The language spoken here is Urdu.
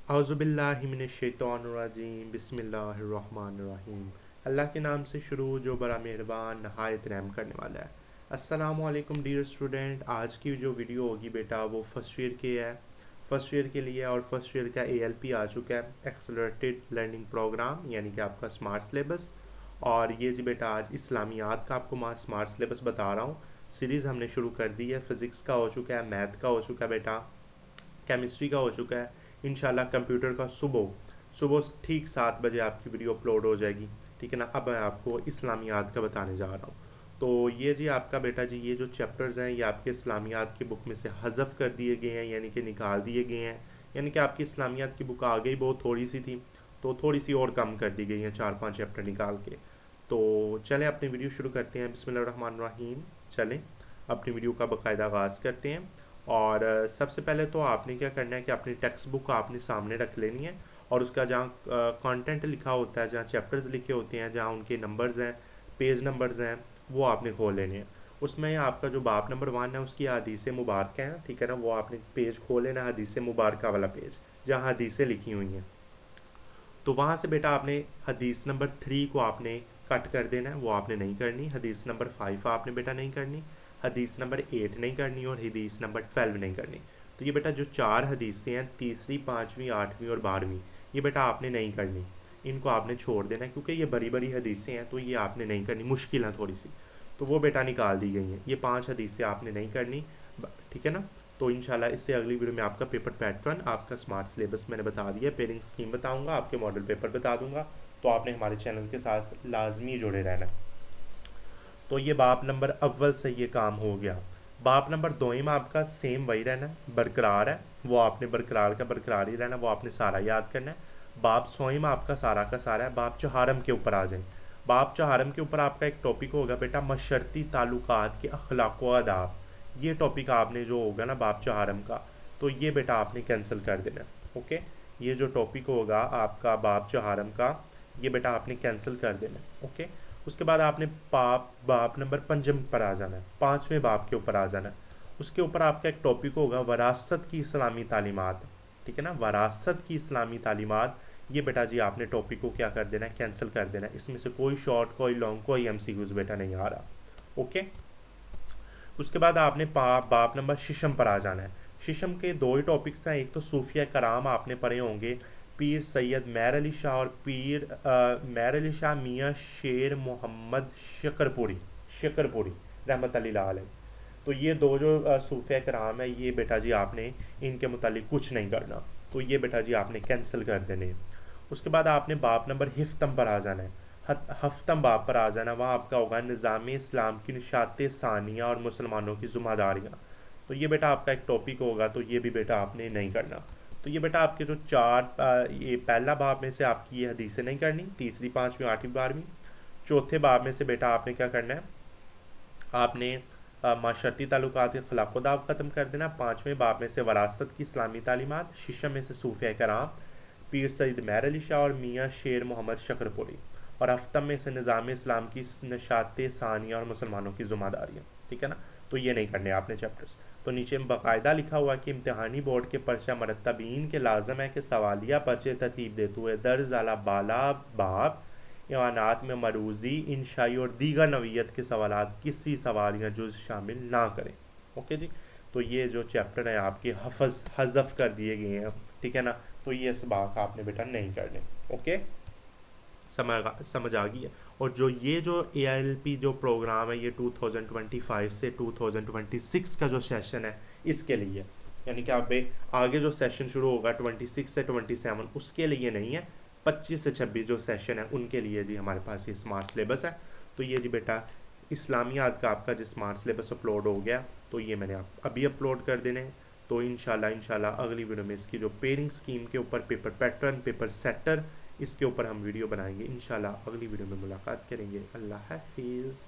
اعوذ باللہ من الشیطان الرجیم بسم اللہ الرحمن الرحیم۔ اللہ کے نام سے شروع جو بڑا مہربان نہایت رحم کرنے والا ہے۔ السلام علیکم ڈیئر اسٹوڈنٹ، آج کی جو ویڈیو ہوگی بیٹا وہ فرسٹ ایئر کی ہے، فرسٹ ایئر کے لیے، اور فرسٹ ایئر کا ALP آ چکا ہے، ایکسلریٹڈ لرننگ پروگرام، یعنی کہ آپ کا اسمارٹ سلیبس۔ اور یہ جی بیٹا آج اسلامیات کا آپ کو اسمارٹ سلیبس بتا رہا ہوں۔ سیریز ہم نے شروع کر دی ہے، فزکس کا ہو چکا ہے، میتھ کا ہو چکا ہے بیٹا، کیمسٹری کا ہو چکا ہے۔ انشاءاللہ کمپیوٹر کا صبح ٹھیک 7 بجے آپ کی ویڈیو اپلوڈ ہو جائے گی، ٹھیک ہے نا۔ اب میں آپ کو اسلامیات کا بتانے جا رہا ہوں۔ تو یہ جی آپ کا بیٹا جی، یہ جو چیپٹرز ہیں یہ آپ کے اسلامیات کی بک میں سے حذف کر دیے گئے ہیں، یعنی کہ نکال دیے گئے ہیں، یعنی کہ آپ کی اسلامیات کی بک آ گئی بہت تھوڑی سی تھی، تو تھوڑی سی اور کم کر دی گئی ہیں، 4-5 چیپٹر نکال کے۔ تو چلیں اپنی ویڈیو شروع کرتے ہیں، بسم اللہ الرحمن الرحیم۔ چلیں اپنی ویڈیو کا باقاعدہ آغاز کرتے ہیں۔ اور سب سے پہلے تو آپ نے کیا کرنا ہے کہ اپنی ٹیکسٹ بک آپ نے سامنے رکھ لینی ہے، اور اس کا جہاں کانٹینٹ لکھا ہوتا ہے، جہاں چیپٹرز لکھے ہوتے ہیں، جہاں ان کے نمبرز ہیں، پیج نمبرز ہیں، وہ آپ نے کھول لینے ہیں۔ اس میں آپ کا جو باب نمبر 1 ہے اس کی حدیث مبارکہ ہیں، ٹھیک ہے نا، وہ آپ نے پیج کھول لینا ہے، حدیث مبارکہ والا پیج جہاں حدیثیں لکھی ہوئی ہیں۔ تو وہاں سے بیٹا آپ نے حدیث نمبر 3 کو آپ نے کٹ کر دینا ہے، وہ آپ نے نہیں کرنی۔ حدیث نمبر 5 آپ نے بیٹا نہیں کرنی، حدیث نمبر 8 نہیں کرنی، اور حدیث نمبر 12 نہیں کرنی۔ تو یہ بیٹا جو 4 حدیثیں ہیں، تیسری، 5ویں، 8ویں اور 12ویں، یہ بیٹا آپ نے نہیں کرنی، ان کو آپ نے چھوڑ دینا ہے، کیونکہ یہ بڑی بڑی حدیثیں ہیں تو یہ آپ نے نہیں کرنی، مشکل ہیں تھوڑی سی، تو وہ بیٹا نکال دی گئی ہیں۔ یہ 5 حدیثیں آپ نے نہیں کرنی، ٹھیک ہے نا۔ تو انشاءاللہ اس سے اگلی ویڈیو میں آپ کا پیپر پیٹرن، آپ کا اسمارٹ سلیبس میں نے بتا دیا، پیرنگ اسکیم بتاؤں گا، آپ کے ماڈل پیپر بتا دوں گا، تو آپ نے ہمارے چینل کے ساتھ لازمی جڑے رہنا۔ تو یہ باب نمبر اول سے یہ کام ہو گیا۔ باب نمبر 2 میں آپ کا سیم وہی رہنا ہے، برقرار ہے، وہ آپ نے برقرار کا برقرار ہی رہنا، وہ آپ نے سارا یاد کرنا ہے۔ باب 6 میں آپ کا سارا ہے۔ باب 4 کے اوپر آ جائیں۔ باب 4 کے اوپر آپ کا ایک ٹاپک ہوگا بیٹا، مشرتی تعلقات کے اخلاق و آداب۔ یہ ٹاپک آپ نے جو ہوگا نا باب 4 کا، تو یہ بیٹا آپ نے کینسل کر دینا ہے، اوکے۔ یہ جو ٹاپک ہوگا آپ کا باب 4 کا، یہ بیٹا آپ نے کینسل کر دینا ہے، اوکے۔ اس کے بعد آپ نے باب نمبر 5 پر آ جانا ہے، 5ویں باب کے اوپر آ جانا ہے۔ اس کے اوپر آپ کا ایک ٹاپک ہوگا وراثت کی اسلامی تعلیمات، ٹھیک ہے نا، وراثت کی اسلامی تعلیمات۔ یہ بیٹا جی آپ نے ٹاپک کو کیا کر دینا ہے، کینسل کر دینا ہے۔ اس میں سے کوئی شارٹ، کوئی لانگ، کوئی MCQs بیٹا نہیں آ رہا، اوکے۔ اس کے بعد آپ نے باب نمبر 6 پر آ جانا ہے۔ ششم کے 2 ہی ٹاپکس ہیں، ایک تو صوفیہ کرام آپ نے پڑھے ہوں گے، پیر سید مہر علی شاہ اور پیر مہر علی شاہ میاں شیر محمد شکرپوری رحمۃ اللہ علیہ۔ تو یہ 2 جو صوفیہ کرام ہے، یہ بیٹا جی آپ نے ان کے متعلق کچھ نہیں کرنا، تو یہ بیٹا جی آپ نے کینسل کر دینے۔ اس کے بعد آپ نے باب نمبر ہفتم پر آ جانا ہے، ہفتم باب پر آ جانا، وہاں آپ کا ہوگا نظام اسلام کی نشات ثانیہ اور مسلمانوں کی ذمہ داریاں۔ تو یہ بیٹا آپ کا ایک ٹاپک ہوگا، تو یہ بھی بیٹا آپ نے نہیں کرنا۔ تو یہ بیٹا آپ کے جو 4 یہ پہلا باب میں سے آپ کی یہ حدیثیں نہیں کرنی، تیسری، 5ویں، 8ویں، 12ویں۔ چوتھے باب میں سے بیٹا آپ نے کیا کرنا ہے، آپ نے معاشرتی تعلقات کے خلاق و دعو ختم کر دینا۔ 5ویں باب میں سے وراثت کی اسلامی تعلیمات، ششم میں سے صوفیہ کرام، پیر سید مہر علی شاہ اور میاں شیر محمد شکرپوری، اور ہفتم میں سے نظام اسلام کی نشات ثانیہ اور مسلمانوں کی ذمہ داریاں، ٹھیک ہے نا۔ تو یہ نہیں کرنے آپ نے چیپٹرز۔ تو نیچے میں باقاعدہ لکھا ہوا کہ امتحانی بورڈ کے پرچہ مرتبین کے لازم ہے کہ سوالیہ پرچے ترتیب دیتے ہوئے درج ذیل بالا باب ایوانات میں مروزی، انشائی اور دیگر نوعیت کے سوالات کسی سوال یا جز شامل نہ کریں، اوکے جی۔ تو یہ جو چیپٹر ہیں آپ کے حذف کر دیے گئے ہیں، ٹھیک ہے نا۔ تو یہ اسباق آپ نے بیٹا نہیں کرنے، اوکے، سمجھ آ گئی ہے۔ اور یہ جو ALP جو پروگرام ہے، یہ 2025 سے 2026 کا جو سیشن ہے اس کے لیے، یعنی کہ اب آگے جو سیشن شروع ہوگا 26 سے 27 اس کے لیے نہیں ہے، 25 سے 26 جو سیشن ہے ان کے لیے جی ہمارے پاس یہ اسمارٹ سلیبس ہے۔ تو یہ جی بیٹا اسلامیات کا آپ کا جو اسمارٹ سلیبس اپلوڈ ہو گیا، تو یہ میں نے ابھی اپلوڈ کر دینے ہیں۔ تو انشاءاللہ اگلی ویڈیو میں اس کی جو پیرنگ اسکیم کے اوپر پیپر پیٹرن، پیپر سیٹر، اس کے اوپر ہم ویڈیو بنائیں گے انشاءاللہ۔ اگلی ویڈیو میں ملاقات کریں گے۔ اللہ حافظ۔